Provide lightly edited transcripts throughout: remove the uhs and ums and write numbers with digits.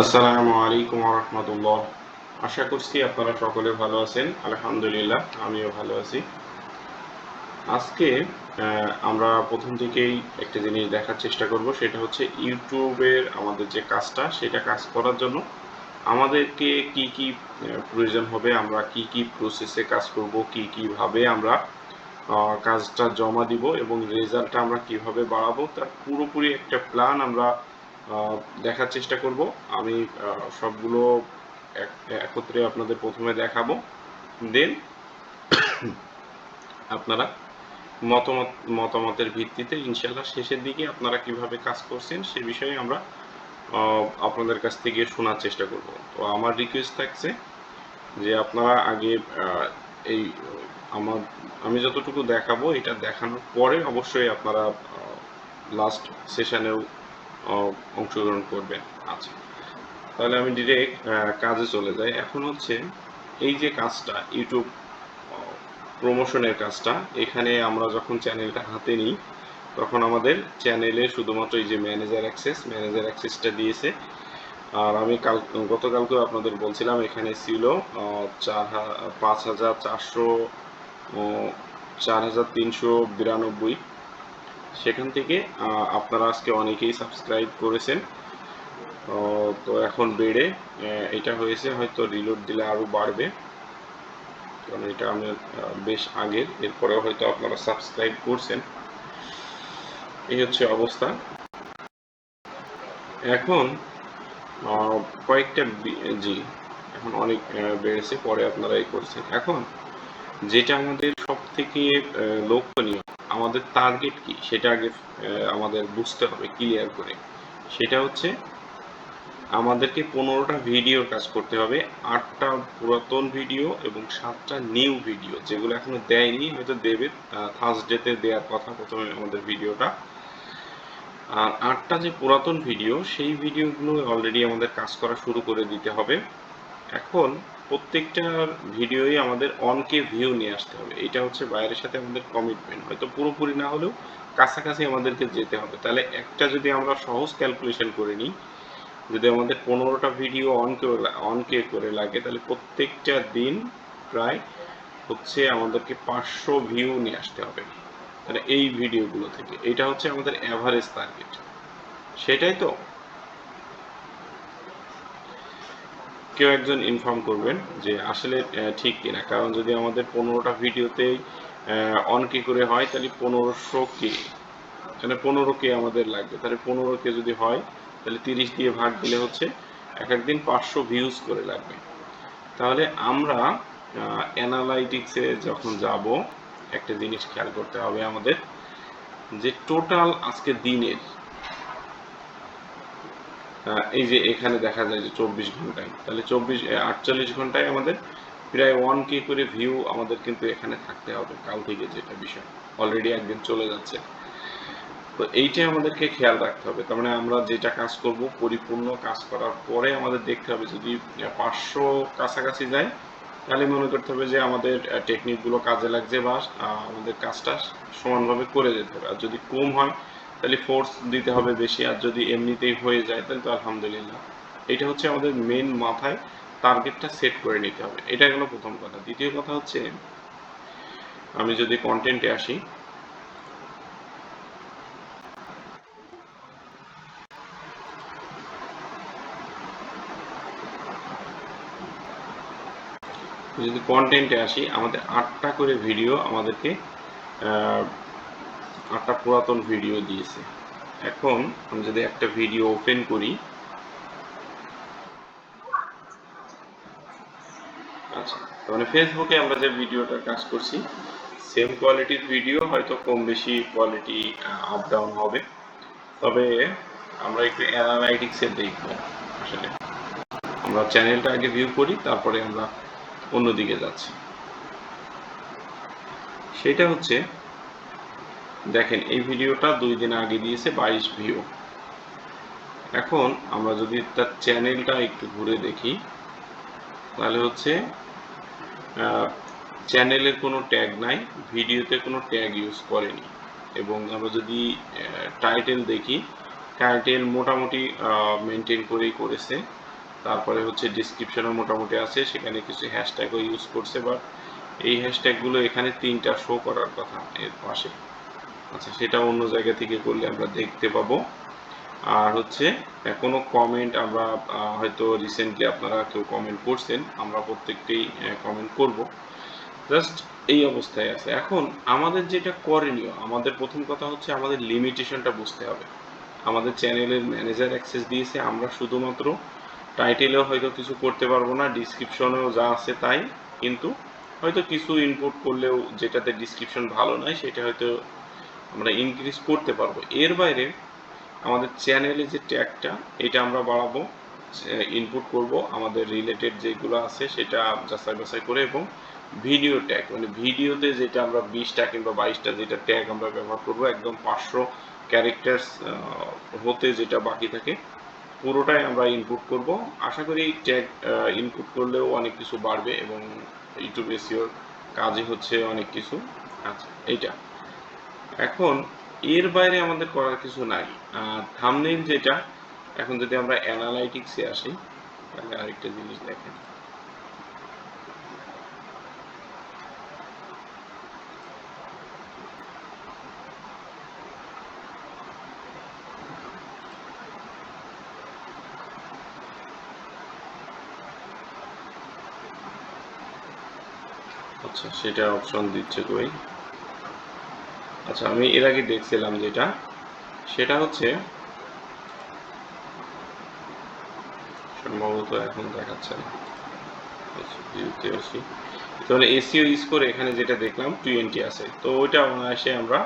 আসসালামু আলাইকুম ওয়া রাহমাতুল্লাহ। আশা করছি আপনারা সকলে ভালো আছেন। আলহামদুলিল্লাহ আমিও ভালো আছি। আজকে আমরা প্রথম থেকেই একটা জিনিস দেখার চেষ্টা করব, সেটা হচ্ছে YouTube এর আমাদের যে কাজটা সেটা কাজ করার জন্য আমাদেরকে কি প্রয়োজন হবে, আমরা কি প্রসেসে কাজ করব, কিভাবে আমরা কাজটা জমা দিব এবং রেজাল্টটা আমরা কিভাবে বাড়াবো তার পুরোপুরি একটা প্ল্যান আমরা আহ, দেখার চেষ্টা করব। আমি সবগুলো একত্রে আপনাদের প্রথমে দেখাবো, দেন আপনারা মতামত মতামতের ভিত্তিতে ইনশাল্লাহ শেষের দিকে আপনারা কিভাবে কাজ করছেন সে বিষয়ে আমরা আপনাদের কাছ থেকে শোনার চেষ্টা করব। তো আমার রিকোয়েস্ট থাকছে যে আপনারা আগে এই আমার আমি যতটুকু দেখাবো এটা দেখানোর পরে অবশ্যই আপনারা লাস্ট সেশনেও অংশগ্রহণ করবেন। আচ্ছা, তাহলে আমি ডিরেক্ট কাজে চলে যাই। এখন হচ্ছে এই যে কাজটা ইউটিউব প্রমোশনের কাজটা, এখানে আমরা যখন চ্যানেলটা হাতে নিই তখন আমাদের চ্যানেলে শুধুমাত্র এই যে ম্যানেজার অ্যাক্সেসটা দিয়েছে। আর আমি গতকালকেও আপনাদের বলছিলাম এখানে ছিল 5,400 4,392। সেখান থেকে আপনারা আজকে অনেকেই সাবস্ক্রাইব করেছেন। তো এখন বেড়ে এটা হয়েছে, হয়তো রিলোড দিলে আরও বাড়বে, কারণ এটা আমি বেশ আগের, এরপরেও হয়তো আপনারা সাবস্ক্রাইব করছেন। এই হচ্ছে অবস্থা। এখন কয়েকটা জি, এখন অনেক বেড়েছে, পরে আপনারা এই করছেন। এখন যেটা আমাদের সব থেকে লক্ষণীয়, আমাদের টার্গেট কি সেটা আগে আমাদের বুঝতে হবে ক্লিয়ার করে। সেটা হচ্ছে আমাদেরকে 15টা ভিডিওর কাজ করতে হবে, 8টা পুরাতন ভিডিও এবং 7টা নিউ ভিডিও যেগুলো এখনো দেয়নি, হয়তো দেবে থার্সডেতে দেওয়ার কথা প্রথমে আমাদের ভিডিওটা। আর 8টা যে পুরাতন ভিডিও সেই ভিডিওগুলো অলরেডি আমাদের কাজ করা শুরু করে দিতে হবে। এখন প্রত্যেকটা ভিডিওই আমাদের অনকে ভিউ নিয়ে আসতে হবে, এটা হচ্ছে বাইরের সাথে আমাদের কমিটমেন্ট। হয়তো পুরোপুরি না হলেও কাছাকাছি আমাদেরকে যেতে হবে। তাহলে একটা যদি আমরা সহজ ক্যালকুলেশন করে নিই, যদি আমাদের 15টা ভিডিও অনকে করে লাগে, তাহলে প্রত্যেকটা দিন প্রায় হচ্ছে আমাদেরকে 500 ভিউ নিয়ে আসতে হবে। তাহলে এই ভিডিওগুলো থেকে এটা হচ্ছে আমাদের অ্যাভারেজ টার্গেট, সেটাই তো। কেউ একজন ইনফর্ম করবেন যে আসলে ঠিক কিনা, কারণ যদি আমাদের 15টা ভিডিওতেই অনকে করে হয় তাহলে 1500 কে, মানে 15 কে আমাদের লাগবে। তাহলে 15 কে যদি হয় তাহলে 30 দিয়ে ভাগ দিলে হচ্ছে এক একদিন 500 ভিউজ করে লাগবে। তাহলে আমরা অ্যানালাইটিক্সে যখন যাব একটা জিনিস খেয়াল করতে হবে আমাদের, যে টোটাল আজকে দিনের এই যে এখানে দেখা যায় যে 24 ঘন্টায়, তাহলে 48 ঘন্টায় আমাদের প্রায় 1K করে ভিউ আমাদের কিন্তু এখানে থাকতে হবে কাল থেকে, যেটা বিষয় অলরেডি একদিন চলে যাচ্ছে। তো এইটাই আমাদেরকে খেয়াল রাখতে হবে। তার মানে আমরা যেটা কাজ করব পরিপূর্ণ কাজ করার পরে আমাদের দেখতে হবে, যদি 500 কাছাকাছি যায় তাহলে মনে করতে হবে যে আমাদের টেকনিকগুলো কাজে লাগছে বা আমাদের কাজটা সমানভাবে করে যেতে হবে। আর যদি কম হয় তাহলে ফোর্স দিতে হবে বেশি, আর যদি এমনিতেই হয়ে যায় তাহলে তো আলহামদুলিল্লাহ। এটা হচ্ছে আমাদের মেন মাথায় টার্গেটটা সেট করে নিতে হবে। এটা গেল প্রথম কথা। দ্বিতীয় কথা হচ্ছে, আমি যদি কন্টেন্টে আসি, আমাদের 8টা করে ভিডিও আমাদেরকে 8টা পুরাতন ভিডিও দিয়েছে। এখন আমি যদি একটা ভিডিও ওপেন করি, আচ্ছা, তার মানে ফেসবুকে আমরা যে ভিডিওটার কাজ করছি সেম কোয়ালিটির ভিডিও, হয়তো কম বেশি কোয়ালিটি আপ ডাউন হবে। তবে আমরা একটু অ্যানালাইটিক্সে দেখব। আসলে আমরা চ্যানেলটা আগে ভিউ করি, তারপরে আমরা অন্যদিকে যাচ্ছি। সেটা হচ্ছে, দেখেন এই ভিডিওটা 2 দিন আগে দিয়েছে 22 ভিউ। এখন আমরা যদি তার চ্যানেলটা একটু ঘুরে দেখি তাহলে হচ্ছে চ্যানেলের কোনো ট্যাগ নাই, ভিডিওতে কোনো ট্যাগ ইউজ করেনি। এবং আমরা যদি টাইটেল দেখি, টাইটেল মোটামুটি মেনটেন করেই করেছে। তারপরে হচ্ছে ডিসক্রিপশনও মোটামুটি আছে, সেখানে কিছু হ্যাশট্যাগও ইউজ করছে, বাট এই হ্যাশট্যাগুলো এখানে 3টা শো করার কথা এর পাশে। আচ্ছা, সেটা অন্য জায়গা থেকে করলে আমরা দেখতে পাবো। আর হচ্ছে কোনো কমেন্ট আমরা হয়তো রিসেন্টলি আপনারা কেউ কমেন্ট করছেন, আমরা প্রত্যেকটাই কমেন্ট করব। জাস্ট এই অবস্থায় আছে। এখন আমাদের যেটা করণীয়, আমাদের প্রথম কথা হচ্ছে আমাদের লিমিটেশনটা বুঝতে হবে। আমাদের চ্যানেলের ম্যানেজার অ্যাক্সেস দিয়েছে, আমরা শুধুমাত্র টাইটেলেও হয়তো কিছু করতে পারবো না, ডিসক্রিপশনেও যা আছে তাই, কিন্তু হয়তো কিছু ইনপুট করলেও যেটাতে ডিসক্রিপশন ভালো নয় সেটা হয়তো আমরা ইনক্রিজ করতে পারবো। এর বাইরে আমাদের চ্যানেলে যে ট্যাগটা এটা আমরা বাড়াবো, ইনপুট করব আমাদের রিলেটেড যেগুলো আছে সেটা যাচাই বাছাই করে, এবং ভিডিও ট্যাগ মানে ভিডিওতে যেটা আমরা 20টা কিংবা 22টা যেটা ট্যাগ আমরা ব্যবহার করব, একদম 500 ক্যারেক্টার্স হতে যেটা বাকি থাকে পুরোটাই আমরা ইনপুট করব। আশা করি ট্যাগ ইনপুট করলেও অনেক কিছু বাড়বে এবং ইউটিউব এসইওর কাজই হচ্ছে অনেক কিছু। আচ্ছা, এইটা এখন এর বাইরে আমাদের করার কিছু নাই। থাম্বনেইল যেটা, এখন যদি আমরা অ্যানালাইটিক্সে আসি তাহলে আরেকটা জিনিস দেখেন। আচ্ছা, সেটা অপশন দিচ্ছে কই? আচ্ছা, আমি এর আগে দেখছিলাম যেটা, সেটা হচ্ছে সম্ভবত এখন দেখাচ্ছে না। আচ্ছা, ভিউতে আসি, তাহলে এসইও ইউজ করে এখানে যেটা দেখলাম 20 আছে, তো ওইটা অনায়াসে আমরা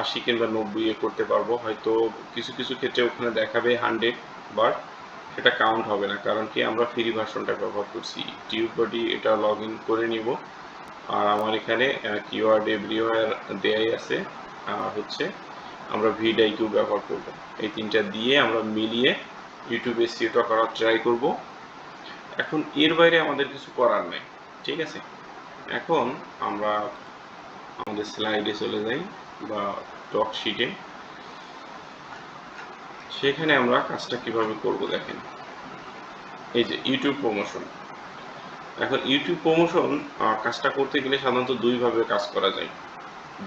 80 কিংবা 90 করতে পারবো। হয়তো কিছু কিছু ক্ষেত্রে ওখানে দেখাবে 100, বাট সেটা কাউন্ট হবে না, কারণ কি আমরা ফ্রি ভার্সনটা ব্যবহার করছি। টিউব বডি এটা লগ ইন করে নিব, আর আমার এখানে কিওয়ার্ড এভরিওয়্যার দেয়াই আছে, আর হচ্ছে আমরা ভিডিআইকিউ ব্যবহার করব। এই 3টা দিয়ে আমরা মিলিয়ে ইউটিউব এসইওটা করার ট্রাই করব। এখন এর বাইরে আমাদের কিছু করার নেই, ঠিক আছে? এখন আমরা আমাদের স্লাইডে চলে যাই বা টক শিটে, সেখানে আমরা কাজটা কিভাবে করব দেখেন। এই যে ইউটিউব প্রমোশন, এখন ইউটিউব প্রমোশন কাজটা করতে গেলে সাধারণত দুইভাবে কাজ করা যায়,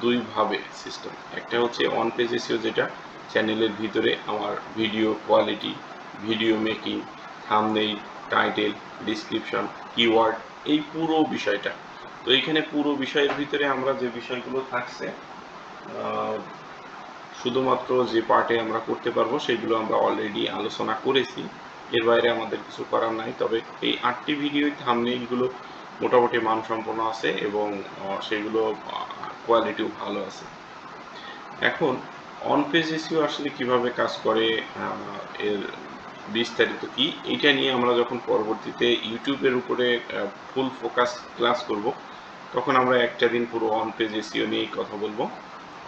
দুইভাবে সিস্টেম। একটা হচ্ছে অন পেজ এসইও, যেটা চ্যানেলের ভিতরে আমার video quality, video making, thumbnail, title, description, keyword, এই পুরো বিষয়টা। তো এইখানে পুরো বিষয়ের ভিতরে আমরা যে বিষয়গুলো থাকছে শুধুমাত্র যে পার্টে আমরা করতে পারবো সেগুলো আমরা অলরেডি আলোচনা করেছি। এর বাইরে আমাদের কিছু করার নাই, তবে এই 8টি ভিডিও থাম্বনেইলগুলো মোটামুটি মানসম্পন্ন আছে এবং সেগুলো কোয়ালিটিও ভালো আছে। এখন অন পেজ এসইও আসলে কিভাবে কাজ করে, এর বিস্তারিত কি, এইটা নিয়ে আমরা যখন পরবর্তীতে ইউটিউবের উপরে ফুল ফোকাস ক্লাস করব, তখন আমরা একটা দিন পুরো অন পেজ এসইও নিয়েই কথা বলবো।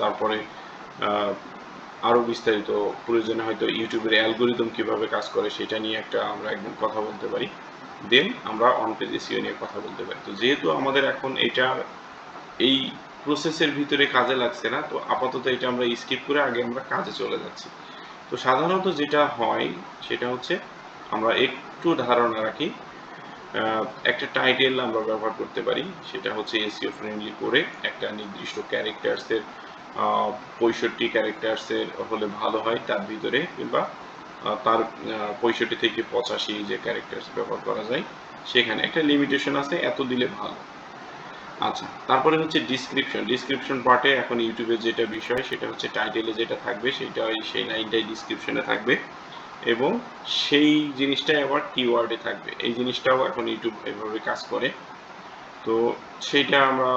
তারপরে আরও বিস্তারিত প্রয়োজনে হয়তো ইউটিউবের অ্যালগোরিদম কিভাবে কাজ করে সেটা নিয়ে একটা আমরা একদম কথা বলতে পারি, দেন আমরা অন পেজ এসইও নিয়ে কথা বলতে পারি। তো যেহেতু আমাদের এখন এটার এই প্রসেসের ভিতরে কাজে লাগছে না, তো আপাতত এটা আমরা স্কিপ করে আগে আমরা কাজে চলে যাচ্ছি। তো সাধারণত যেটা হয় সেটা হচ্ছে আমরা একটু ধারণা রাখি, একটা টাইটেল আমরা ব্যবহার করতে পারি, সেটা হচ্ছে এসইও ফ্রেন্ডলি করে একটা নির্দিষ্ট ক্যারেক্টার্সের 65 ক্যারেক্টার্সের হলে ভালো হয় তার ভিতরে, কিংবা তার 65 থেকে 85 যে ক্যারেক্টার্স ব্যবহার করা যায় সেখানে একটা লিমিটেশন আছে, এত দিলে ভালো। আচ্ছা, তারপরে হচ্ছে ডিসক্রিপশন পার্টে এখন ইউটিউবের যেটা বিষয় সেটা হচ্ছে টাইটেলে যেটা থাকবে সেটাই, সেই লাইনটাই ডিসক্রিপশনে থাকবে এবং সেই জিনিসটাই আবার কিওয়ার্ডে থাকবে। এই জিনিসটাও এখন ইউটিউব এভাবে কাজ করে। তো সেইটা আমরা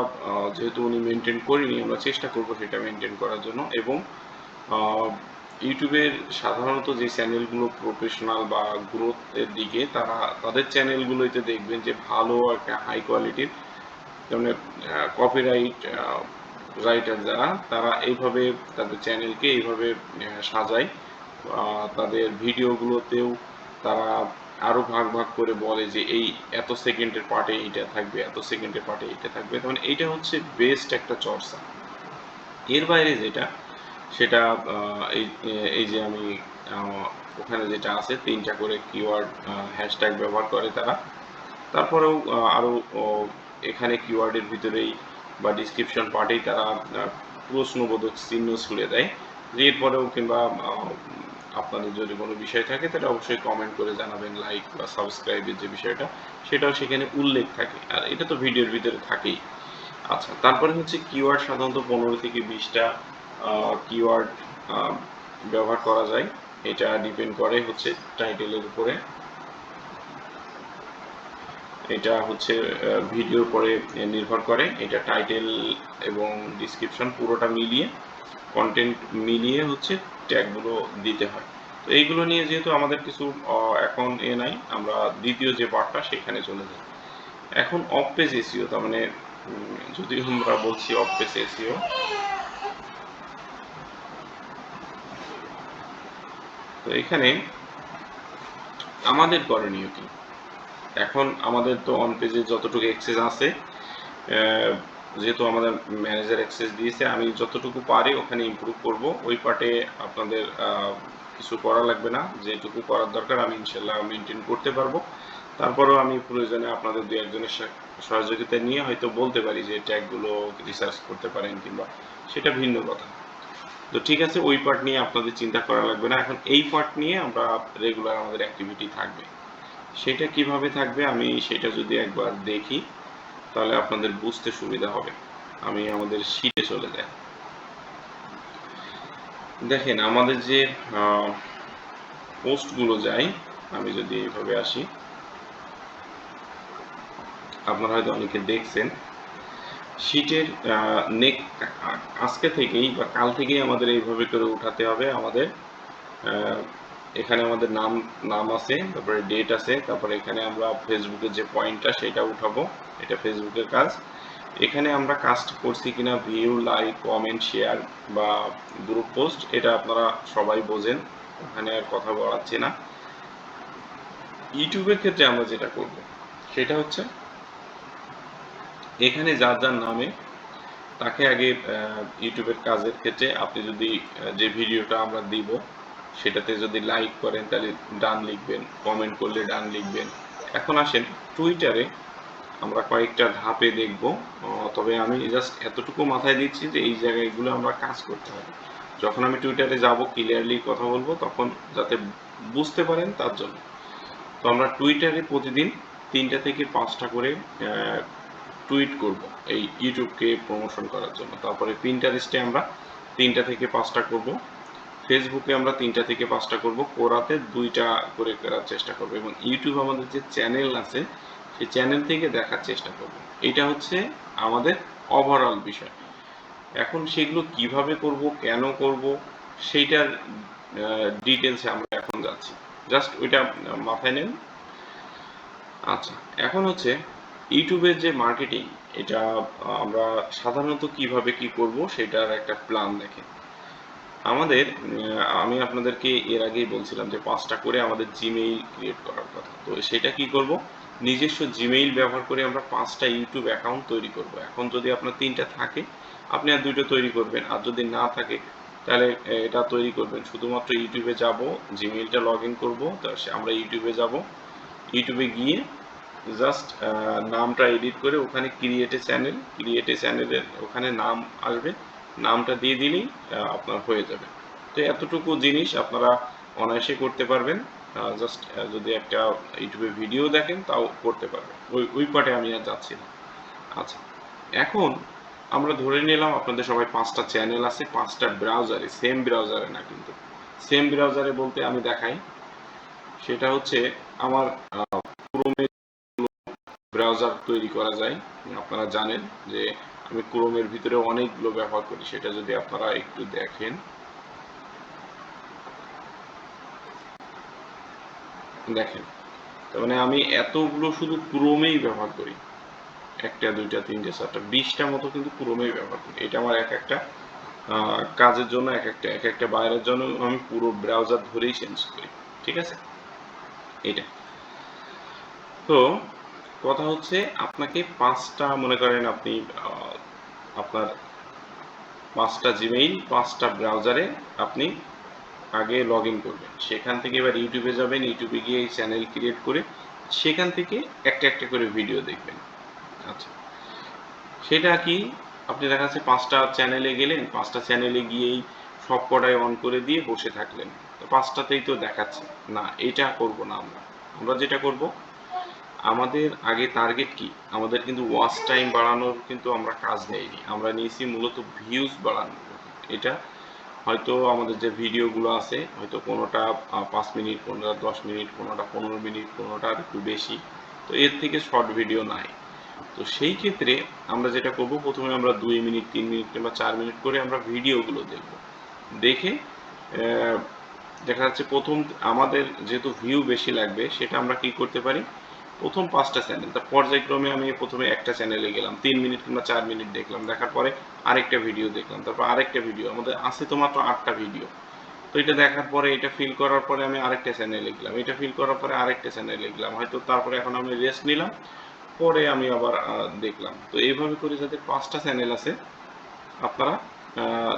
যেহেতু উনি মেনটেন করিনি, আমরা চেষ্টা করব সেটা মেনটেন করার জন্য। এবং ইউটিউবের সাধারণত যে চ্যানেলগুলো প্রফেশনাল বা গ্রোথের দিকে, তারা তাদের চ্যানেলগুলোতে দেখবেন যে ভালো একটা হাই কোয়ালিটির, যেমন কপিরাইট রাইটার যারা, তারা এইভাবে তাদের চ্যানেলকে এইভাবে সাজায়, তাদের ভিডিওগুলোতেও তারা আরও ভাগ ভাগ করে বলে যে এই এত সেকেন্ডের পার্টে এইটা থাকবে, এত সেকেন্ডের পার্টে এইটা থাকবে, তখন এইটা হচ্ছে বেস্ট একটা চর্চা। এর বাইরে যেটা, সেটা এই এই যে আমি ওখানে যেটা আছে 3টা করে কিওয়ার্ড হ্যাশট্যাগ ব্যবহার করে তারা। তারপরেও আরও এখানে কিওয়ার্ডের ভিতরেই বা ডিসক্রিপশন পার্টেই তারা প্রশ্নবোধক চিহ্ন ছুড়ে দেয়। এরপরেও কিংবা আপনাদের যদি কোনো বিষয় থাকে তাহলে অবশ্যই কমেন্ট করে জানাবেন, লাইক বা সাবস্ক্রাইবের যে বিষয়টা সেটাও সেখানে উল্লেখ থাকে, আর এটা তো ভিডিওর ভিতরে থাকেই। আচ্ছা, তারপরে হচ্ছে কিওয়ার্ড সাধারণত 15 থেকে 20টা কিওয়ার্ড ব্যবহার করা যায়। এটা ডিপেন্ড করে হচ্ছে টাইটেলের উপরে। এটা হচ্ছে ভিডিওর পরে নির্ভর করে। এটা টাইটেল এবং ডিসক্রিপশন পুরোটা মিলিয়ে, কন্টেন্ট মিলিয়ে হচ্ছে ট্যাগগুলো দিতে হয়। তো এইগুলো নিয়ে যেহেতু আমাদের কিছু এখন নাই, আমরা দ্বিতীয় যে পার্টটা সেখানে চলে যাই। এখন অফ পেজ এসইও, তার মানে যদি আমরা বলছি অফ পেজ এসইও, তো এখানে আমাদের করণীয় কি? এখন আমাদের তো অন পেজে যতটুকু অ্যাক্সেস আছে, যেহেতু আমাদের ম্যানেজার অ্যাক্সেস দিয়েছে, আমি যতটুকু পারি ওখানে ইমপ্রুভ করব। ওই পার্টে আপনাদের কিছু করা লাগবে না, যেটুকু করার দরকার আমি ইনশাল্লাহ মেনটেন করতে পারবো। তারপরেও আমি প্রয়োজনে আপনাদের দু একজনের সহযোগিতা নিয়ে হয়তো বলতে পারি যে ট্যাগগুলো রিসার্চ করতে পারেন, কিংবা সেটা ভিন্ন কথা। তো ঠিক আছে, ওই পার্ট নিয়ে আপনাদের চিন্তা করা লাগবে না। এখন এই পার্ট নিয়ে আমরা রেগুলার আমাদের অ্যাক্টিভিটি থাকবে। সেটা কিভাবে থাকবে আমি সেটা যদি একবার দেখি তাহলে আপনাদের বুঝতে সুবিধা হবে। আমি আমাদের শীটে চলে যাই। দেখেন আমাদের যে পোস্টগুলো যায়, আমি যদি এইভাবে আসি, আপনারা হয়তো অনেকে দেখছেন শীটের আজকে থেকেই বা কাল থেকেই আমাদের এইভাবে করে উঠাতে হবে। আমাদের এখানে আমাদের নাম আছে, তারপরে ডেট আছে, তারপরে এখানে আমরা ফেসবুকের যে পয়েন্টটা সেটা উঠাবো, এটা ফেসবুকের কাজ। এখানে আমরা কাজটা করছি কিনা ভিউ, লাইক, কমেন্ট, শেয়ার বা গ্রুপ পোস্ট, এটা আপনারা সবাই বোঝেন, ওখানে আর কথা বলাচ্ছি না। ইউটিউবের ক্ষেত্রে আমরা যেটা করব সেটা হচ্ছে এখানে যার যার নামে তাকে আগে ইউটিউবের কাজের ক্ষেত্রে আপনি যদি যে ভিডিওটা আমরা দিব সেটাতে যদি লাইক করেন তাহলে ডান লিখবেন, কমেন্ট করলে ডান লিখবেন। এখন আসেন টুইটারে আমরা কয়েকটা ধাপে দেখব, তবে আমি জাস্ট এতটুকু মাথায় দিচ্ছি যে এই জায়গাগুলো আমরা কাজ করতে হবে। যখন আমি টুইটারে যাব ক্লিয়ারলি কথা বলবো, তখন যাতে বুঝতে পারেন তার জন্য। তো আমরা টুইটারে প্রতিদিন 3টা থেকে 5টা করে টুইট করব এই ইউটিউবকে প্রমোশন করার জন্য। তারপরে পিন্টারেস্টে আমরা 3টা থেকে 5টা করব, ফেসবুকে আমরা 3টা থেকে 5টা করব, কোরাতে 2টা করে করার চেষ্টা করব, এবং ইউটিউব আমাদের যে চ্যানেল আছে সেই চ্যানেল থেকে দেখার চেষ্টা করব। এটা হচ্ছে আমাদের ওভারঅল বিষয়। এখন সেগুলো কিভাবে করব, কেন করব, সেইটার ডিটেলসে আমরা এখন যাচ্ছি। জাস্ট ওইটা মাথায় নেন। আচ্ছা, এখন হচ্ছে ইউটিউবের যে মার্কেটিং, এটা আমরা সাধারণত কিভাবে কি করব সেটার একটা প্ল্যান দেখেন। আমাদের আমি আপনাদেরকে এর আগেই বলছিলাম যে 5টা করে আমাদের জিমেইল ক্রিয়েট করার কথা। তো সেটা কি করব, নিজস্ব জিমেইল ব্যবহার করে আমরা 5টা ইউটিউব অ্যাকাউন্ট তৈরি করব। এখন যদি আপনার 3টা থাকে আপনি আর 2টো তৈরি করবেন, আর যদি না থাকে তাহলে এটা তৈরি করবেন। শুধুমাত্র ইউটিউবে যাব, জিমেইলটা লগ ইন করবো, আমরা ইউটিউবে যাব, ইউটিউবে গিয়ে জাস্ট নামটা এডিট করে ওখানে ক্রিয়েট এ চ্যানেলের ওখানে নাম আসবে, নামটা দিয়ে দিলেই আপনার হয়ে যাবে। তো এতটুকু জিনিস আপনারা অনায়াসে করতে পারবেন। জাস্ট যদি একটা ইউটিউবে ভিডিও দেখেন তাও করতে পারবেন। ওই পার্টে আমি আর যাচ্ছি না। আচ্ছা, এখন আমরা ধরে নিলাম আপনাদের সবাই 5টা চ্যানেল আছে 5টা ব্রাউজারে, সেম ব্রাউজারে না কিন্তু। সেম ব্রাউজারে বলতে আমি দেখাই, সেটা হচ্ছে আমার ক্রোমে ব্রাউজার তৈরি করা যায়। আপনারা জানেন যে আমি ক্রোমের ভিতরে অনেকগুলো ব্যবহার করি, সেটা যদি আপনারা একটু দেখেন, তার মানে আমি এতগুলো শুধু ক্রোমেই ব্যবহার করি, 1টা 2টা 3টে 4টা 20টা মতো কিন্তু ক্রোমেই ব্যবহার করি। এটা আমার এক একটা কাজের জন্য, এক একটা বাইরের জন্য আমি পুরো ব্রাউজার ধরেই চেঞ্জ করি। ঠিক আছে, এটা। তো কথা হচ্ছে আপনাকে 5টা, মনে করেন আপনি আপনার 5টা জিমেইল 5টা ব্রাউজারে আপনি আগে লগ ইন করবেন। সেখান থেকে এবার ইউটিউবে যাবেন, ইউটিউবে গিয়ে এই চ্যানেল ক্রিয়েট করে সেখান থেকে একটা একটা করে ভিডিও দেখবেন। আচ্ছা, সেটা কি আপনি দেখা যাচ্ছে 5টা চ্যানেলে গেলেন, 5টা চ্যানেলে গিয়েই সব কটাই অন করে দিয়ে বসে থাকলেন, তো 5টাতেই তো দেখাচ্ছে না। এটা করব না আমরা। আমরা যেটা করব, আমাদের আগে টার্গেট কি, আমাদের কিন্তু ওয়াচ টাইম বাড়ানোর কিন্তু আমরা কাজ নেইনি, আমরা নিয়েছি মূলত ভিউজ বাড়ানোর। এটা হয়তো আমাদের যে ভিডিওগুলো আছে হয়তো কোনোটা 5 মিনিট, কোনোটা 10 মিনিট, কোনোটা 15 মিনিট, কোনোটা আর একটু বেশি, তো এর থেকে শর্ট ভিডিও নাই। তো সেই ক্ষেত্রে আমরা যেটা করব, প্রথমে আমরা 2 মিনিট 3 মিনিট কিংবা 4 মিনিট করে আমরা ভিডিওগুলো দেখব। দেখে দেখা যাচ্ছে প্রথম আমাদের যেহেতু ভিউ বেশি লাগবে, সেটা আমরা কি করতে পারি, প্রথম 5টা চ্যানেল তার পর্যায়ক্রমে আমি প্রথমে একটা চ্যানেলে গেলাম, 3 মিনিট কিংবা 4 মিনিট দেখলাম, দেখার পরে আরেকটা ভিডিও দেখলাম, তারপর আরেকটা ভিডিও, আমাদের আছে তো মাত্র 8টা ভিডিও। তো এটা দেখার পরে, এটা ফিল করার পরে আমি আরেকটা চ্যানেলে গেলাম, এটা ফিল করার পরে আরেকটা চ্যানেলে গেলাম, হয়তো তারপরে এখন আমি রেস্ট নিলাম, পরে আমি আবার দেখলাম। তো এইভাবে করে যাদের 5টা চ্যানেল আছে, আপনারা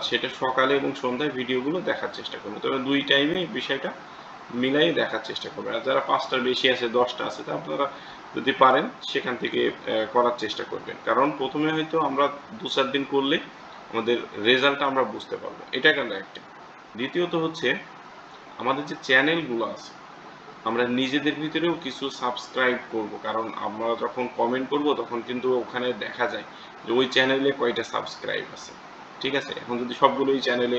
সেটা সকালে এবং সন্ধ্যায় ভিডিওগুলো দেখার চেষ্টা করবেন। তবে 2 টাইমে বিষয়টা মিলাই দেখার চেষ্টা করবেন। আর যারা 5টার বেশি আছে, 10টা আছে, তা আপনারা যদি পারেন সেখান থেকে করার চেষ্টা করবেন। কারণ প্রথমে হয়তো আমরা 2-4 দিন করলে আমাদের রেজাল্টটা আমরা বুঝতে পারবো। এটা গেল একটা। দ্বিতীয়ত হচ্ছে, আমাদের যে চ্যানেলগুলো আছে, আমরা নিজেদের ভিতরেও কিছু সাবস্ক্রাইব করব, কারণ আমরা যখন কমেন্ট করব তখন কিন্তু ওখানে দেখা যায় যে ওই চ্যানেলে কয়টা সাবস্ক্রাইব আছে। ঠিক আছে, এখন যদি সবগুলোই চ্যানেলে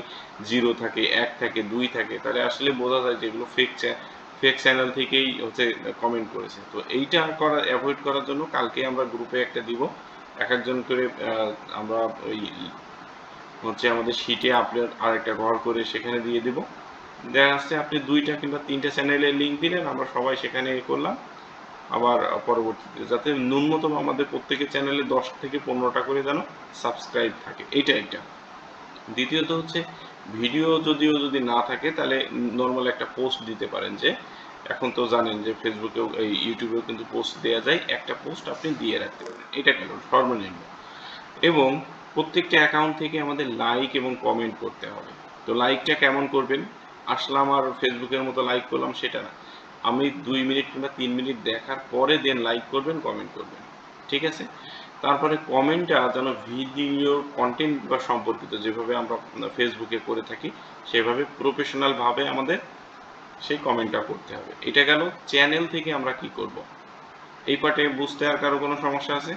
0 থাকে, 1 থাকে, 2 থাকে, তাহলে আসলে বোঝা যায় যে এগুলো ফেক চ্যানেল থেকেই হচ্ছে কমেন্ট করেছে। তো এইটা অ্যাভয়েড করার জন্য কালকে আমরা গ্রুপে একটা দিব, এক একজন করে আমরা ওই হচ্ছে আমাদের শিটে আপলোড আর একটা ঘর করে সেখানে দিয়ে দেব। দেখা যাচ্ছে আপনি 2টা কিংবা 3টা চ্যানেলের লিঙ্ক দিলেন, আমরা সবাই সেখানে করলাম। আবার পরবর্তীতে যাতে ন্যূনতম আমাদের প্রত্যেকের চ্যানেলে 10 থেকে 15টা করে যেন সাবস্ক্রাইব থাকে, এইটা একটা। দ্বিতীয়ত হচ্ছে, ভিডিও যদি না থাকে তাহলে নর্মাল একটা পোস্ট দিতে পারেন, যে এখন তো জানেন যে ফেসবুকেও এই ইউটিউবেও কিন্তু পোস্ট দেওয়া যায়, একটা পোস্ট আপনি দিয়ে রাখতে পারেন, এটা গেল সর্বনিম্ন। এবং প্রত্যেকটা অ্যাকাউন্ট থেকে আমাদের লাইক এবং কমেন্ট করতে হবে। তো লাইকটা কেমন করবেন, আসলাম আর ফেসবুকের মতো লাইক করলাম সেটা না, আমি 2 মিনিট কিংবা 3 মিনিট দেখার পরে দেন লাইক করবেন, কমেন্ট করবেন। ঠিক আছে, তারপরে কমেন্টটা যেন ভিডিওর কন্টেন্ট বা সম্পর্কিত, যেভাবে আমরা ফেসবুকে করে থাকি সেভাবে প্রফেশনাল ভাবে আমাদের সেই কমেন্টটা করতে হবে। এটা গেল চ্যানেল থেকে আমরা কি করব। এই পার্টে বুঝতে আর কারো কোনো সমস্যা আছে?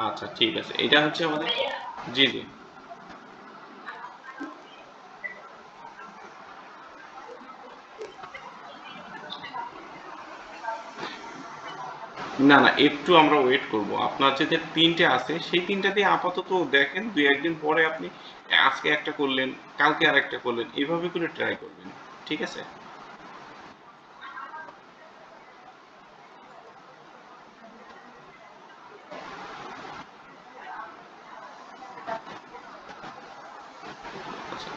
আচ্ছা, ঠিক আছে, এটা হচ্ছে আমাদের। জি জি। না না, একটু আমরা ওয়েট করব। আপনার যে 3টে আছে সেই 3টাতে আপাতত দেখেন, 2-1 দিন পরে আপনি আজকে একটা করলেন, কালকে আর একটা করলেন, এভাবে করে ট্রাই করবেন। ঠিক আছে। আচ্ছা,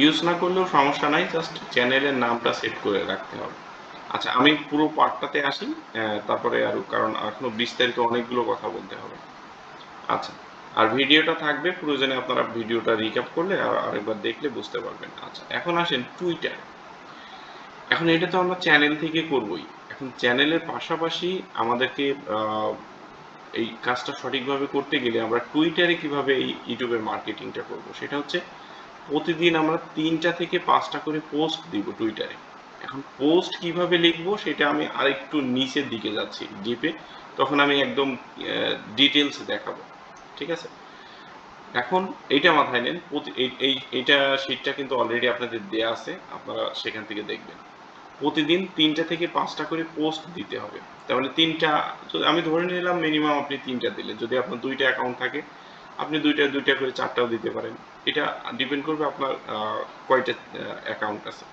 ইউজ না করলেও সমস্যা নাই, জাস্ট চ্যানেলের নামটা সেট করে রাখতে হবে। আচ্ছা, আমি পুরো পার্টটাতে আসি, তারপরে আরো, কারণ এখনো বিস্তারিত অনেকগুলো কথা বলতে হবে। আচ্ছা, আর ভিডিওটা থাকবে, প্রয়োজনে আপনারা ভিডিওটা রিক্যাপ করলে আর আরেকবার দেখলে বুঝতে পারবেন। আচ্ছা, এখন আসেন টুইটার। এখন এটা তো আমরা চ্যানেল থেকে করবই। এখন চ্যানেলের পাশাপাশি আমাদেরকে এই কাজটা সঠিকভাবে করতে গেলে আমরা টুইটারে কিভাবে এই ইউটিউবের মার্কেটিংটা করব, সেটা হচ্ছে প্রতিদিন আমরা 3টা থেকে 5টা করে পোস্ট দিব টুইটারে। এখন পোস্ট কিভাবে লিখবো সেটা আমি আরেকটু নিচের দিকে যাচ্ছি ডিপে, তখন আমি একদম ডিটেলস দেখাবো। ঠিক আছে, এখন এইটা মাথায় নেন, এইটা শীটটা কিন্তু অলরেডি আপনাদের দেয়া আছে, আপনারা সেখান থেকে দেখবেন। প্রতিদিন 3টা থেকে 5টা করে পোস্ট দিতে হবে। তার মানে 3টা, আমি ধরে নিলাম মিনিমাম আপনি 3টা দিলেন, যদি আপনার 2টা অ্যাকাউন্ট থাকে আপনি 2টা করে 4টাও দিতে পারেন। এটা ডিপেন্ড করবে আপনার কয়টা অ্যাকাউন্ট আছে।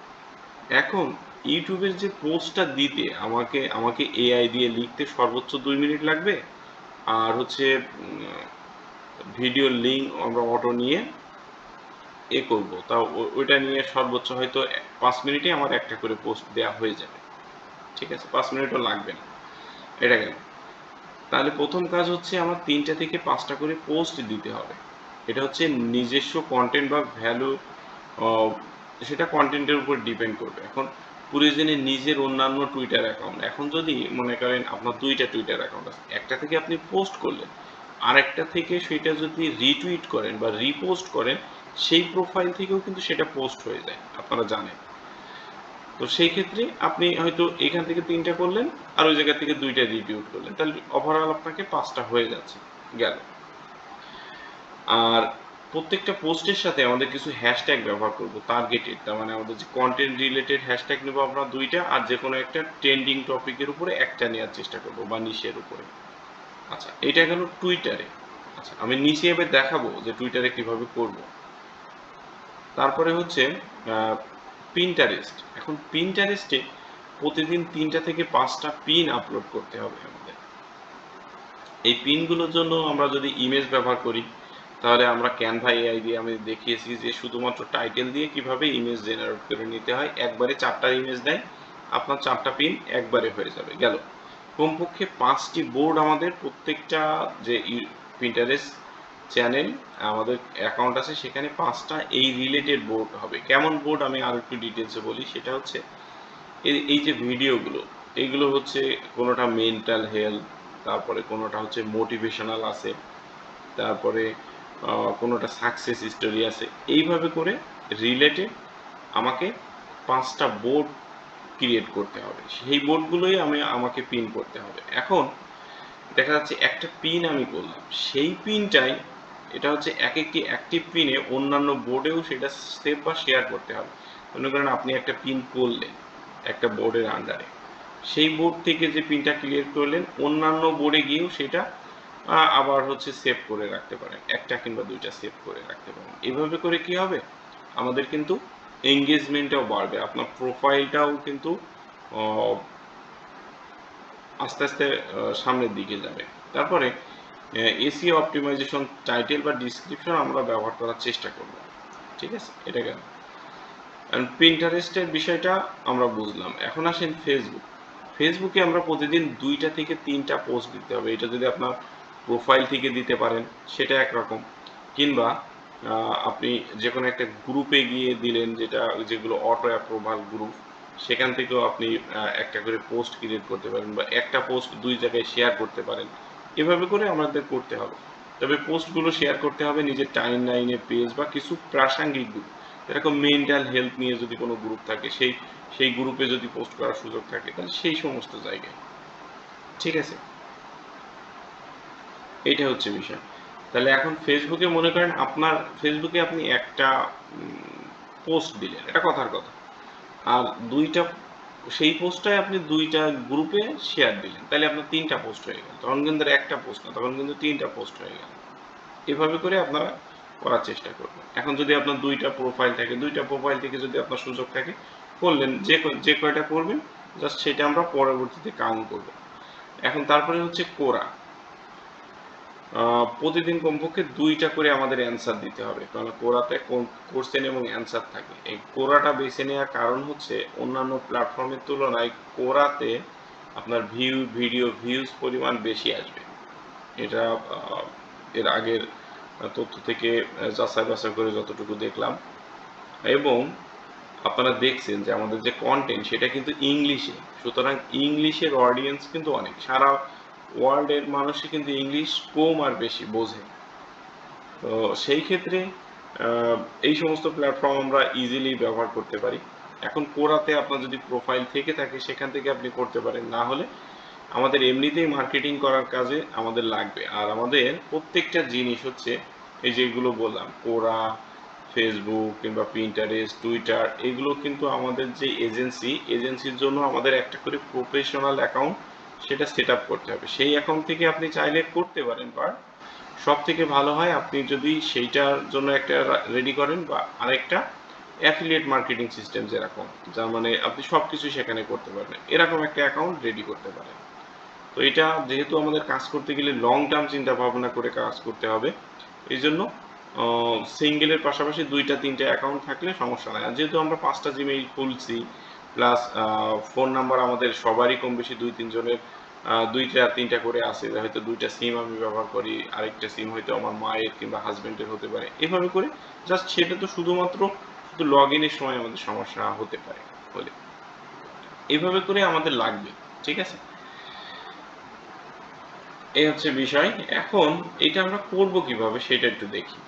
এখন ইউটিউবের যে পোস্টটা দিতে আমাকে আমাকে এআই দিয়ে লিখতে সর্বোচ্চ 2 মিনিট লাগবে, আর হচ্ছে ভিডিও লিঙ্ক আমরা অটো নিয়ে করব, তাও ওইটা নিয়ে সর্বোচ্চ হয়তো 5 মিনিটে আমার একটা করে পোস্ট দেওয়া হয়ে যাবে। ঠিক আছে, 5 মিনিটও লাগবে না। এটা গেল। তাহলে প্রথম কাজ হচ্ছে আমার 3টা থেকে 5টা করে পোস্ট দিতে হবে। এটা হচ্ছে নিজস্ব কন্টেন্ট বা ভ্যালু, সেটা কন্টেন্টের উপর ডিপেন্ড করবে। এখন প্রয়োজনে নিজের অন্যান্য টুইটার অ্যাকাউন্ট, এখন যদি মনে করেন আপনার 2টা টুইটার অ্যাকাউন্ট আছে, একটা থেকে আপনি পোস্ট করলেন, আরেকটা থেকে সেটা যদি রিটুইট করেন বা রিপোস্ট করেন, সেই প্রোফাইল থেকেও কিন্তু সেটা পোস্ট হয়ে যায়, আপনারা জানেন। তো সেই ক্ষেত্রে আপনি হয়তো এখান থেকে 3টা করলেন আর ওই জায়গা থেকে 2টা রিটুইট করলেন, তাহলে ওভারঅল আপনাকে 5টা হয়ে যাচ্ছে, গেল। আর প্রত্যেকটা পোস্টের সাথে আমাদের কিছু হ্যাশট্যাগ ব্যবহার করব টার্গেটেড, তার মানে আমাদের যে কন্টেন্ট রিলেটেড হ্যাশট্যাগ নেব আমরা 2টা, আর যে কোনো একটা ট্রেন্ডিং টপিকের উপরে একটা নেওয়ার চেষ্টা করব বা নিশের উপরে। আচ্ছা, এটা গেল টুইটারে। আচ্ছা, আমি নিচে এবার দেখাবো যে টুইটারে কিভাবে করব। তারপরে হচ্ছে পিন্টারেস্ট। এখন পিন্টারেস্টে প্রতিদিন 3টা থেকে 5টা পিন আপলোড করতে হবে আমাদের। এই পিনগুলোর জন্য আমরা যদি ইমেজ ব্যবহার করি, তাহলে আমরা ক্যানভা এআই দিয়ে আমি দেখিয়েছি যে শুধুমাত্র টাইটেল দিয়ে কিভাবে ইমেজ জেনারেট করে নিতে হয়। একবারে 4টা ইমেজ দেয়, আপনার 4টা পিন একবারে হয়ে যাবে, গেল। কমপক্ষে 5টি বোর্ড আমাদের প্রত্যেকটা যে পিন্টারেস্ট চ্যানেল আমাদের অ্যাকাউন্ট আছে সেখানে 5টা এই রিলেটেড বোর্ড হবে। কেমন বোর্ড আমি আর একটু ডিটেলসে বলি। সেটা হচ্ছে এই যে ভিডিওগুলো, এইগুলো হচ্ছে কোনোটা মেন্টাল হেলথ, তারপরে কোনোটা হচ্ছে মোটিভেশনাল আছে, তারপরে কোনোটা সাকসেস স্টোরি আছে। এইভাবে করে রিলেটেড আমাকে 5টা বোর্ড ক্রিয়েট করতে হবে, সেই বোর্ডগুলোই আমাকে পিন করতে হবে। এখন দেখা যাচ্ছে একটা পিন আমি করলাম, সেই পিনটাই এটা হচ্ছে এক একটি অ্যাক্টিভ পিনে অন্যান্য বোর্ডেও সেটা সেভ বা শেয়ার করতে হবে। মনে করেন আপনি একটা পিন করলেন একটা বোর্ডের আন্ডারে, সেই বোর্ড থেকে যে পিনটা ক্লিয়ার করলেন অন্যান্য বোর্ডে গিয়েও সেটা আবার হচ্ছে সেভ করে রাখতে পারেন, একটা কিংবা 2টা সেভ করে রাখতে পারেন। এভাবে করে কি হবে, আমাদের কিন্তু এঙ্গেজমেন্টটাও বাড়বে, আপনার প্রোফাইলটাও কিন্তু আস্তে আস্তে সামনের দিকে যাবে। তারপরে এসিও অপটিমাইজেশন, টাইটেল বা ডিসক্রিপশন আমরা ব্যবহার করার চেষ্টা করব, ঠিক আছে, এটা কেন। পিন্টারেস্টের বিষয়টা আমরা বুঝলাম। এখন আসেন ফেসবুক। ফেসবুকে আমরা প্রতিদিন 2টা থেকে 3টা পোস্ট দিতে হবে। এটা যদি আপনার প্রোফাইল থেকে দিতে পারেন সেটা একরকম, কিংবা আপনি যে কোনো একটা গ্রুপে গিয়ে দিলেন, যেগুলো অটো অ্যাপ্রুভাল গ্রুপ, সেখান থেকেও আপনি একটা করে পোস্ট ক্রিয়েট করতে পারেন বা একটা পোস্ট 2 জায়গায় শেয়ার করতে পারেন। এভাবে করে আমাদের করতে হবে। তবে পোস্টগুলো শেয়ার করতে হবে নিজের টাইম লাইনে, পেজ বা কিছু প্রাসঙ্গিক গ্রুপ, এরকম মেন্টাল হেলথ নিয়ে যদি কোনো গ্রুপ থাকে সেই গ্রুপে যদি পোস্ট করার সুযোগ থাকে তাহলে সেই সমস্ত জায়গায়, ঠিক আছে। এইটা হচ্ছে বিষয়। তাহলে এখন ফেসবুকে মনে করেন আপনার ফেসবুকে আপনি একটা পোস্ট দিলেন, এটা কথার কথা, আর 2টা সেই পোস্টটাই আপনি 2টা গ্রুপে শেয়ার দিলেন, তাহলে আপনার 3টা পোস্ট হয়ে গেল, তখন কিন্তু একটা পোস্ট না, তখন কিন্তু 3টা পোস্ট হয়ে গেল। এভাবে করে আপনারা করার চেষ্টা করবেন। এখন যদি আপনার 2টা প্রোফাইল থাকে, 2টা প্রোফাইল থেকে যদি আপনার সুযোগ থাকে করলেন, যে কয়টা করবেন জাস্ট সেটা আমরা পরবর্তীতে কাউন্ট করব। এখন তারপরে হচ্ছে কোরা। প্রতিদিন কমপক্ষে 2টা করে আমাদের অ্যান্সার দিতে হবে, কারণ কোরাতে কোশ্চেন এবং অ্যান্সার থাকে। এই কোরাটা বেছে নেওয়ার কারণ হচ্ছে অন্যান্য প্ল্যাটফর্মের তুলনায় কোরাতে আপনার ভিডিও ভিউজ পরিমাণ বেশি আসবে। এটা এর আগের তথ্য থেকে যাচাই বাছাই করে যতটুকু দেখলাম। এবং আপনারা দেখছেন যে আমাদের যে কন্টেন্ট সেটা কিন্তু ইংলিশে, সুতরাং ইংলিশের অডিয়েন্স কিন্তু অনেক, সারা ওয়ার্ল্ডের মানুষই কিন্তু ইংলিশ কম আর বেশি বোঝে। তো সেই ক্ষেত্রে এই সমস্ত প্ল্যাটফর্ম আমরা ইজিলি ব্যবহার করতে পারি। এখন কোরাতে আপনার যদি প্রোফাইল থেকে থাকে সেখান থেকে আপনি করতে পারেন, না হলে আমাদের এমনিতেই মার্কেটিং করার কাজে আমাদের লাগবে। আর আমাদের প্রত্যেকটা জিনিস হচ্ছে এই যেগুলো বললাম, কোরা, ফেসবুক কিংবা পিন্টারেস্ট, টুইটার, এগুলো কিন্তু আমাদের যে এজেন্সির জন্য আমাদের একটা করে প্রফেশনাল অ্যাকাউন্ট সেটা সেট আপ করতে হবে। সেই অ্যাকাউন্ট থেকে আপনি চাইলে করতে পারেন, বা সব থেকে ভালো হয় আপনি যদি সেইটার জন্য একটা রেডি করেন বা আরেকটা অ্যাফিলিয়েট মার্কেটিং সিস্টেম যেরকম, যার মানে আপনি সব কিছুই সেখানে করতে পারবেন, এরকম একটা অ্যাকাউন্ট রেডি করতে পারেন। তো এটা যেহেতু আমাদের কাজ করতে গেলে লং টার্ম চিন্তা ভাবনা করে কাজ করতে হবে, এই জন্য সিঙ্গেলের পাশাপাশি 2টা 3টা অ্যাকাউন্ট থাকলে সমস্যা নাই। আর যেহেতু আমরা 5টা জিমেইল খুলছি, প্লাস ফোন নাম্বার আমাদের সবারই কম বেশি 2-3 জনের 2টা-3টা করে আছে। হয়তো 2টা সিম আমি ব্যবহার করি, আরেকটা সিম হয়তো আমার মায়ের কিংবা হাজবেন্ডের হতে পারে। এভাবে করে জাস্ট সেটা তো শুধুমাত্র শুধু লগ ইনের সময় আমাদের সমস্যা হতে পারে বলে। এভাবে করে আমাদের লাগবে, ঠিক আছে? এই হচ্ছে বিষয়। এখন এটা আমরা করব কিভাবে সেটা একটু দেখি।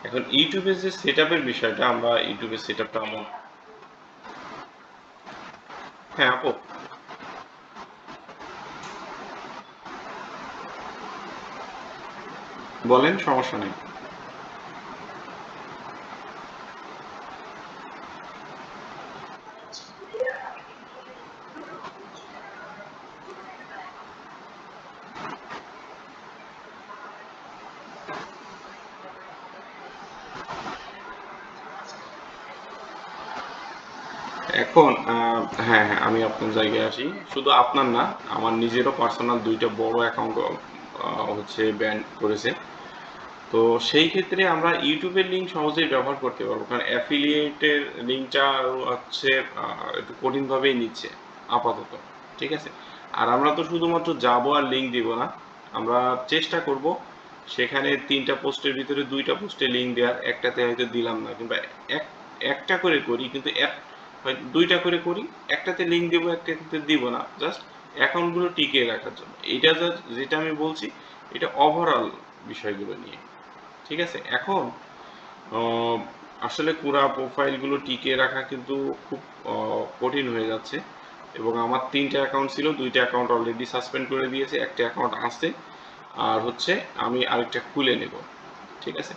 এখন ইউটিউবের যে সেটআপের বিষয়টা, আমরা ইউটিউবের সেটআপটা আমরা হ্যাঁ আপু বলেন, সমস্যা নেই। এখন হ্যাঁ হ্যাঁ আমি আপনার জায়গায় আসি। শুধু আপনার না, আমার নিজেরও পার্সোনাল 2টা বড় অ্যাকাউন্ট হচ্ছে ব্যান করেছে। তো সেই ক্ষেত্রে আমরা ইউটিউবের লিঙ্ক সহজেই ব্যবহার করতে পারবো, কারণ অ্যাফিলিয়েটের লিঙ্কটা হচ্ছে একটু কঠিনভাবেই নিচ্ছে আপাতত, ঠিক আছে? আর আমরা তো শুধুমাত্র যাবো আর লিঙ্ক দিব না, আমরা চেষ্টা করব সেখানে 3টা পোস্টের ভিতরে 2টা পোস্টে লিঙ্ক দেওয়ার, একটাতে হয়তো দিলাম না, কিংবা এক একটা করে করি, কিন্তু 2টা করে করি, একটাতে লিঙ্ক দেবো একটাতে দিব না, জাস্ট অ্যাকাউন্টগুলো টিকিয়ে রাখার জন্য। এইটা যেটা আমি বলছি, এটা ওভারঅল বিষয়গুলো নিয়ে, ঠিক আছে? এখন আহ, আসলে পুরা প্রোফাইলগুলো টিকিয়ে রাখা কিন্তু খুব কঠিন হয়ে যাচ্ছে, এবং আমার 3টা অ্যাকাউন্ট ছিল, 2টা অ্যাকাউন্ট অলরেডি সাসপেন্ড করে দিয়েছে, একটা অ্যাকাউন্ট আছে, আর হচ্ছে আমি আরেকটা খুলে নেব, ঠিক আছে?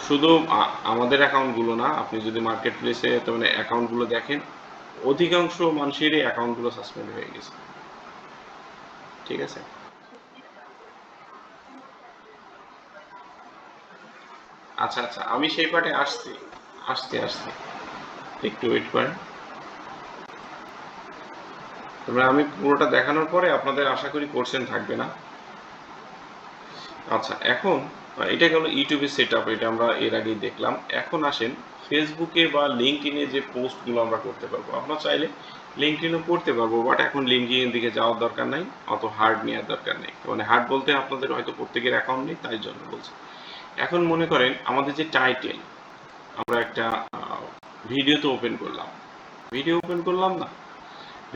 শুধু আমাদের অ্যাকাউন্টগুলো না, আপনি যদি মার্কেট প্লেসে মানে অ্যাকাউন্টগুলো দেখেন, অধিকাংশ মানুষেরই অ্যাকাউন্টগুলো সাসপেন্ড হয়ে গেছে, ঠিক আছে? আচ্ছা আচ্ছা, আমি সেই পার্টে আসছি, আসছি, একটু ওয়েট করেন। তবে আমি পুরোটা দেখানোর পরে আপনাদের আশা করি কোশ্চেন থাকবে না। আচ্ছা, এখন এটা গেল ইউটিউবের সেটআপ, এটা আমরা এর আগেই দেখলাম। এখন আসেন ফেসবুকে বা লিঙ্কডইনে যে পোস্টগুলো আমরা করতে পারবো। আমরা চাইলে লিঙ্কডইনও করতে পারবো, বাট এখন লিঙ্কডইনের দিকে যাওয়ার দরকার নাই, অত হার্ড নেওয়ার দরকার নেই। মানে হার্ড বলতে আপনাদের হয়তো প্রত্যেকের অ্যাকাউন্ট নেই, তাই জন্য বলছি। এখন মনে করেন আমাদের যে টাইটেল, আমরা একটা ভিডিওতে ওপেন করলাম, ভিডিও ওপেন করলাম না,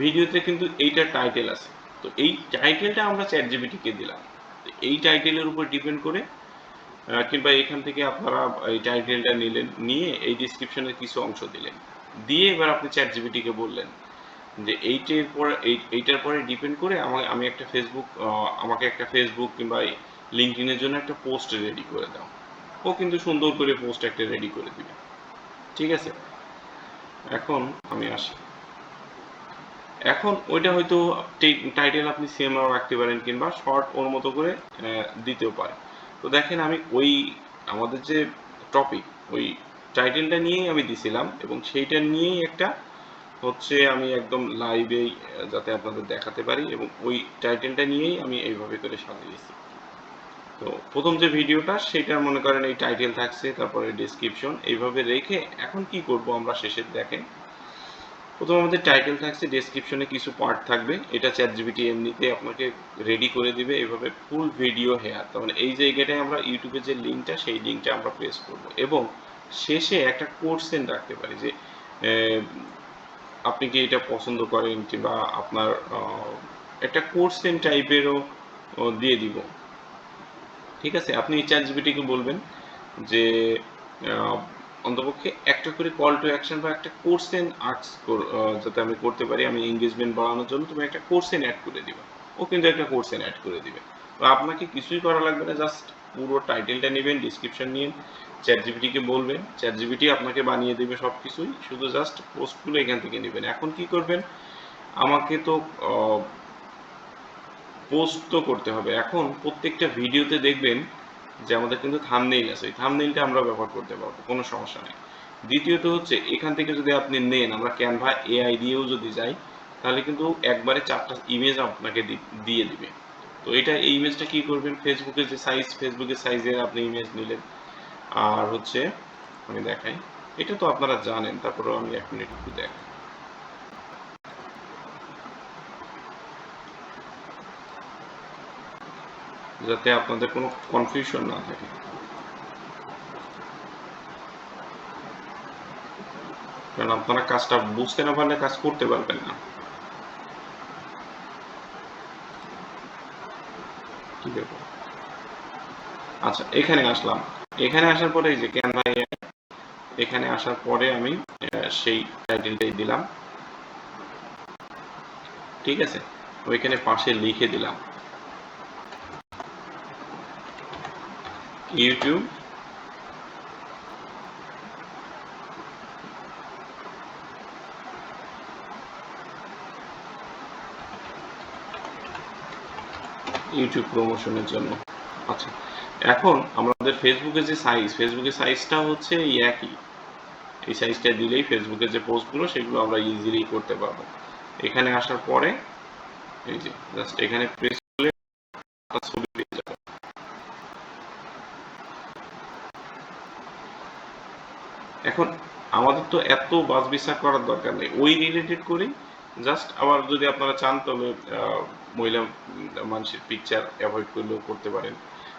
ভিডিওতে কিন্তু এইটা টাইটেল আছে। তো এই টাইটেলটা আমরা চ্যাট জিপিটিকে দিলাম। এই টাইটেলের উপর ডিপেন্ড করে কিংবা এখান থেকে আপনারা এই টাইটেলটা নিলেন, নিয়ে এই ডিসক্রিপশনের কিছু অংশ দিলেন, দিয়ে এবার আপনি চ্যাট জিপিটিকে বললেন যে এইটার পরে ডিপেন্ড করে আমি একটা ফেসবুক, আমাকে একটা ফেসবুক কিংবা লিঙ্কডইনের জন্য একটা পোস্ট রেডি করে দাও। ও কিন্তু সুন্দর করে পোস্ট একটা রেডি করে দিবে, ঠিক আছে? এখন আমি আসি, এখন ওইটা হয়তো টাইটেল আপনি সেম রাখতে পারেন, কিংবা শর্ট ওর মতো করে দিতেও পারেন। তো দেখেন আমি ওই আমাদের যে টপিক, ওই টাইটেলটা নিয়েই আমি দিছিলাম, এবং সেইটা নিয়েই একটা হচ্ছে আমি একদম লাইভেই যাতে আপনাদের দেখাতে পারি, এবং ওই টাইটেলটা নিয়েই আমি এইভাবে করে সাজিয়েছি। তো প্রথম যে ভিডিওটা সেটা মনে করেন এই টাইটেল থাকছে, তারপরে ডেসক্রিপশন এইভাবে রেখে এখন কি করব আমরা শেষে দেখেন, প্রথমে আমাদের টাইটেল থাকছে, ডেসক্রিপশনে কিছু পার্ট থাকবে, এটা চ্যাটজিপিটি এমনিতে আপনাকে রেডি করে দিবে এভাবে ফুল ভিডিও হেয়ার। তার মানে এই জায়গাটায় আমরা ইউটিউবের যে লিঙ্কটা, সেই লিঙ্কটা আমরা প্রেস করব, এবং শেষে একটা কোর্সেন রাখতে পারি যে আপনি কি এটা পছন্দ করেন, কিংবা আপনার একটা কোর্সেন টাইপেরও দিয়ে দিব, ঠিক আছে? আপনি চ্যাটজিপিটিকে বলবেন যে আহ, অন্তপক্ষে একটা করে কল টু অ্যাকশন বা একটা কোর্সেন আর্টস যাতে আমি করতে পারি, আমি এঙ্গেজমেন্ট বাড়ানোর জন্য তুমি একটা কোর্সেন অ্যাড করে দিবে। ও কিন্তু একটা কোর্সেন অ্যাড করে দিবে। তো আপনাকে কিছুই করা লাগবে না, জাস্ট পুরো টাইটেলটা নেবেন, ডিসক্রিপশন নিন, চ্যাটজিপিটিকে বলবেন, চ্যাটজিপিটি আপনাকে বানিয়ে দেবে সব কিছুই, শুধু জাস্ট পোস্টগুলো এখান থেকে নেবেন। এখন কি করবেন, আমাকে তো পোস্ট তো করতে হবে। এখন প্রত্যেকটা ভিডিওতে দেখবেন যে আমাদের কিন্তু থাম্বনেইল আছে, এই থাম্বনেইলটা আমরা ব্যবহার করতে পারবো, কোনো সমস্যা নেই। দ্বিতীয়ত হচ্ছে এখান থেকে যদি আপনি নেন, আমরা ক্যানভা এআই দিয়েও যদি যাই, তাহলে কিন্তু একবারে 4টা ইমেজ আপনাকে দিয়ে দিবে। তো এটা এই ইমেজটা কি করবেন, ফেসবুকের যে সাইজ, ফেসবুকের সাইজের আপনি ইমেজ নিলেন। আর হচ্ছে আমি দেখাই, এটা তো আপনারা জানেন, তারপরেও আমি 1 মিনিট একটু দেখাই যাতে আপনাদের কোনো কনফিউশন না থাকে, কারণ আপনারা কাজটা বুঝতে না পারলে কাজ করতে পারবেন না। কি ব্যাপার? আচ্ছা, এখানে আসলাম। এখানে আসার পরে এই যে ক্যানভায় এখানে আসার পরে আমি সেই টাইটেলটাই দিলাম, ঠিক আছে। ওইখানে পাশে লিখে দিলাম ইউটিউব প্রমোশনের জন্য। আচ্ছা, এখন আমাদের ফেসবুকের যে সাইজ, ফেসবুকের সাইজটা হচ্ছে এই একই, এই সাইজটা দিলেই ফেসবুকের যে পোস্টগুলো সেগুলো আমরা ইজিলি করতে পারবো। এখানে আসার পরে এই যে জাস্ট এখানে প্রেস করলে একটা ছবি পেয়ে যাবে। এখন আমাদের তো এত বাজ বিচার করার দরকার নেই, ওই রিলেটেড করেই জাস্ট, আবার যদি আপনারা চান তবে মহিলা মানুষের পিকচার অ্যাভয়েড করলেও করতে পারেন।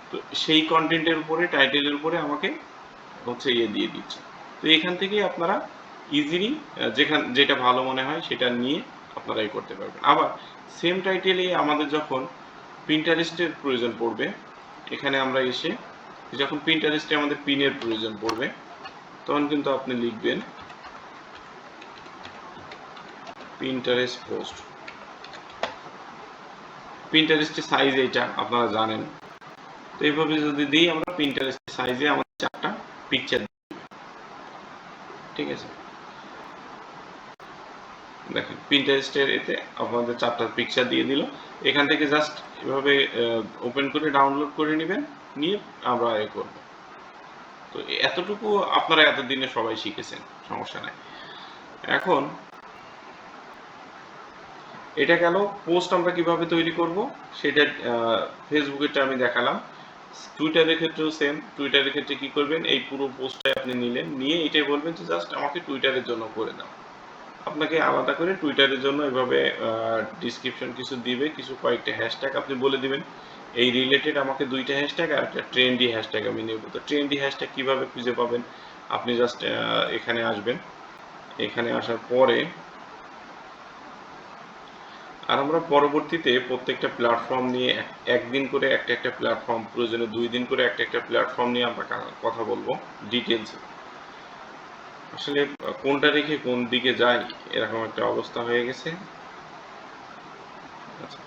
তো সেই কন্টেন্টের উপরে, টাইটেলের উপরে আমাকে হচ্ছে দিয়ে দিচ্ছে। তো এখান থেকে আপনারা ইজিলি যেটা ভালো মনে হয় সেটা নিয়ে আপনারা করতে পারবেন। আবার সেম টাইটেলে আমাদের যখন পিন্টারেস্টের প্রয়োজন পড়বে, এখানে আমরা এসে যখন পিন্টারেস্টে আমাদের পিনের প্রয়োজন পড়বে, তখন কিন্তু আপনি লিখবেন পিন্টারেস্ট পোস্ট। পিন্টারেস্টের সাইজ এইটা আপনারা জানেন। তো এইভাবে যদি দিই আমরা পিন্টারেস্টের সাইজে আমাদের 4টা পিকচার, ঠিক আছে। দেখেন পিন্টারেস্টের এতে আপনাদের 4টা পিকচার দিয়ে দিল। এখান থেকে জাস্ট এভাবে ওপেন করে ডাউনলোড করে নেবেন, নিয়ে আমরা করব। তো এতটুকু আপনারা এতদিনে সবাই শিখেছেন, সমস্যা নাই। এখন এটা গেল পোস্ট আমরা কিভাবে তৈরি করব সেটা, ফেসবুকেরটা আমি দেখালাম। টুইটারের ক্ষেত্রেও সেম। টুইটারের ক্ষেত্রে কি করবেন, এই পুরো পোস্টটা আপনি নিলেন, নিয়ে এটাই বলবেন যে জাস্ট আমাকে টুইটারের জন্য করে দাও। আপনাকে আলাদা করে টুইটারের জন্য এভাবে ডিসক্রিপশন কিছু দিবে, কিছু কয়েকটা হ্যাশট্যাগ আপনি বলে দিবেন এই রিলেটেড আমাকে 2টা হ্যাশট্যাগ আর একটা ট্রেন্ডি হ্যাশট্যাগ আমি নেব। তো ট্রেন্ডি হ্যাশট্যাগ কিভাবে খুঁজে পাবেন, আপনি জাস্ট এখানে আসবেন। এখানে আসার পরে আর আমরা পরবর্তীতে প্রত্যেকটা প্ল্যাটফর্ম নিয়ে একদিন করে একটা প্ল্যাটফর্ম, প্রয়োজনে 2 দিন করে একটা প্ল্যাটফর্ম নিয়ে আমরা কথা বলবো ডিটেলসে। আসলে কোনটা রেখে কোন দিকে যায় এরকম একটা অবস্থা হয়ে গেছে। আচ্ছা,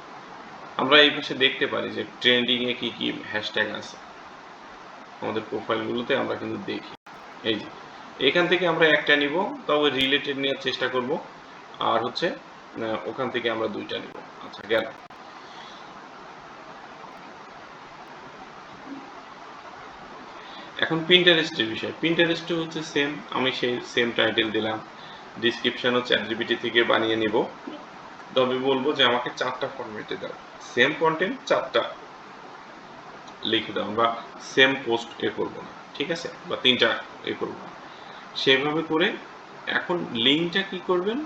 আমরা এই পাশে দেখতে পারি যে ট্রেন্ডিং এ কি কি হ্যাশট্যাগ আছে আমাদের প্রোফাইলগুলোতে, আমরা কিন্তু দেখি। এই যে এখান থেকে আমরা একটা নিব, তবে রিলেটেড নেওয়ার চেষ্টা করব। আর হচ্ছে ওখান থেকে আমরা 2টা নিব। আচ্ছা, গেল। এখন পিন্টারেস্টের বিষয়। পিন্টারেস্টে হচ্ছে সেম, আমি সেই সেম টাইটেল দিলাম, ডিসক্রিপশনও চ্যাটজিপিটি থেকে বানিয়ে নেব। তবে বলবো যে আমাকে 4টা ফরম্যাটে দাও, সেম কন্টেন্ট 4টা লিখে দাও, বা সেম পোস্ট করবো না, ঠিক আছে, বা 3টা করবো না, সেভাবে করে। এখন লিঙ্কটা কি করবেন,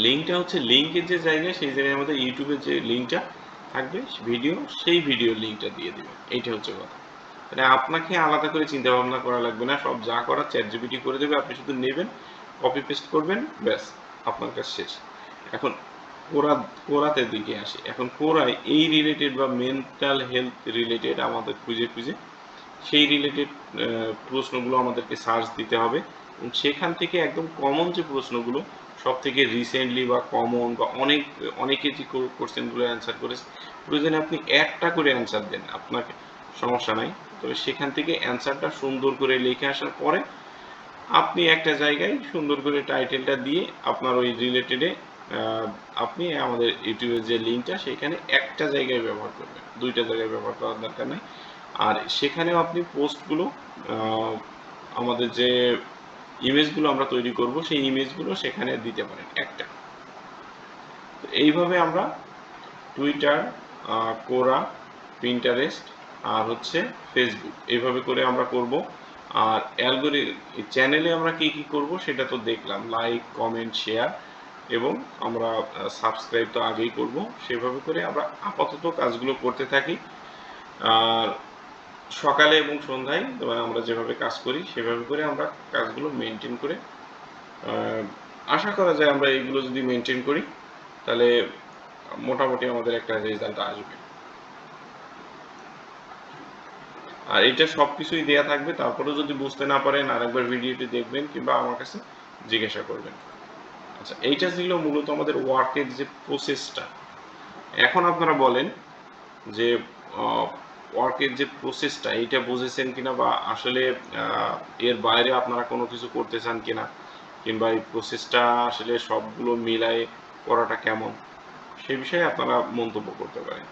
লিঙ্কটা হচ্ছে লিঙ্কের যে জায়গায়, সেই জায়গায় আমাদের ইউটিউবের যে লিঙ্কটা থাকবে ভিডিও, সেই ভিডিও লিঙ্কটা দিয়ে দিবেন। এইটা হচ্ছে কথা। মানে আপনাকে আলাদা করে চিন্তা ভাবনা করা লাগবে না, সব যা করার চ্যাটজিপিটি করে দেবে, আপনি শুধু নেবেন, কপি পেস্ট করবেন, ব্যাস আপনার কাজ শেষ। এখন কোরাতে দিকে আসি। এখন কোরায় এই রিলেটেড বা মেন্টাল হেলথ রিলেটেড আমাদের খুঁজে খুঁজে সেই রিলেটেড প্রশ্নগুলো আমাদেরকে সার্চ দিতে হবে, এবং সেখান থেকে একদম কমন যে প্রশ্নগুলো, সব থেকে রিসেন্টলি বা কমন বা অনেকে যে কোশ্চেনগুলো অ্যান্সার করেছে, প্রয়োজনে আপনি একটা করে অ্যান্সার দেন, আপনাকে সমস্যা নাই। তবে সেখান থেকে অ্যান্সারটা সুন্দর করে লিখে আসার পরে আপনি একটা জায়গায় সুন্দর করে টাইটেলটা দিয়ে আপনার ওই রিলেটেডে আপনি আমাদের ইউটিউবের যে লিঙ্কটা সেখানে একটা জায়গায় ব্যবহার করবেন, 2টা জায়গায় ব্যবহার করার দরকার নেই। আর সেখানেও আপনি পোস্টগুলো, আমাদের যে ইমেজগুলো আমরা তৈরি করব সেই ইমেজগুলো সেখানে দিতে পারেন একটা। তো এইভাবে আমরা টুইটার, কোরা, পিন্টারেস্ট আর হচ্ছে ফেসবুক এইভাবে করে আমরা করব। আর চ্যানেলে আমরা কি কি করব সেটা তো দেখলাম, লাইক, কমেন্ট, শেয়ার এবং আমরা সাবস্ক্রাইব তো আগেই করব। সেভাবে করে আমরা আপাতত কাজগুলো করতে থাকি। আর সকালে এবং সন্ধ্যায় আমরা যেভাবে কাজ করি সেভাবে করে আমরা কাজগুলো মেনটেন করে আশা করা যায় আমরা এইগুলো যদি মেনটেন করি তাহলে মোটামুটি আমাদের একটা রেজাল্ট আসবে। আর এটা সবকিছুই দেয়া থাকবে, তারপরেও যদি বুঝতে না পারেন আরেকবার ভিডিওটি দেখবেন কিংবা আমার কাছে জিজ্ঞাসা করবেন। আচ্ছা, এইটা ছিল মূলত আমাদের ওয়ার্কের যে প্রসেসটা। এখন আপনারা বলেন যে ওয়ার্কের যে প্রসেসটা এইটা বুঝেছেন কিনা, বা আসলে এর বাইরে আপনারা কোনো কিছু করতে চান কিনা, কিংবা এই প্রসেসটা আসলে সবগুলো মিলায়ে করাটা কেমন, সে বিষয়ে আপনারা মন্তব্য করতে পারেন।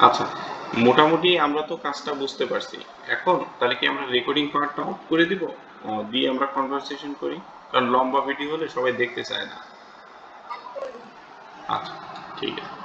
আচ্ছা, মোটামুটি আমরা তো কাজটা বুঝতে পারছি। এখন তাহলে কি আমরা রেকর্ডিং পার্টটা অফ করে দিব, দিয়ে আমরা কনভারসেশন করি? কারণ লম্বা ভিডিও হলে সবাই দেখতে চায় না। আচ্ছা, ঠিক আছে।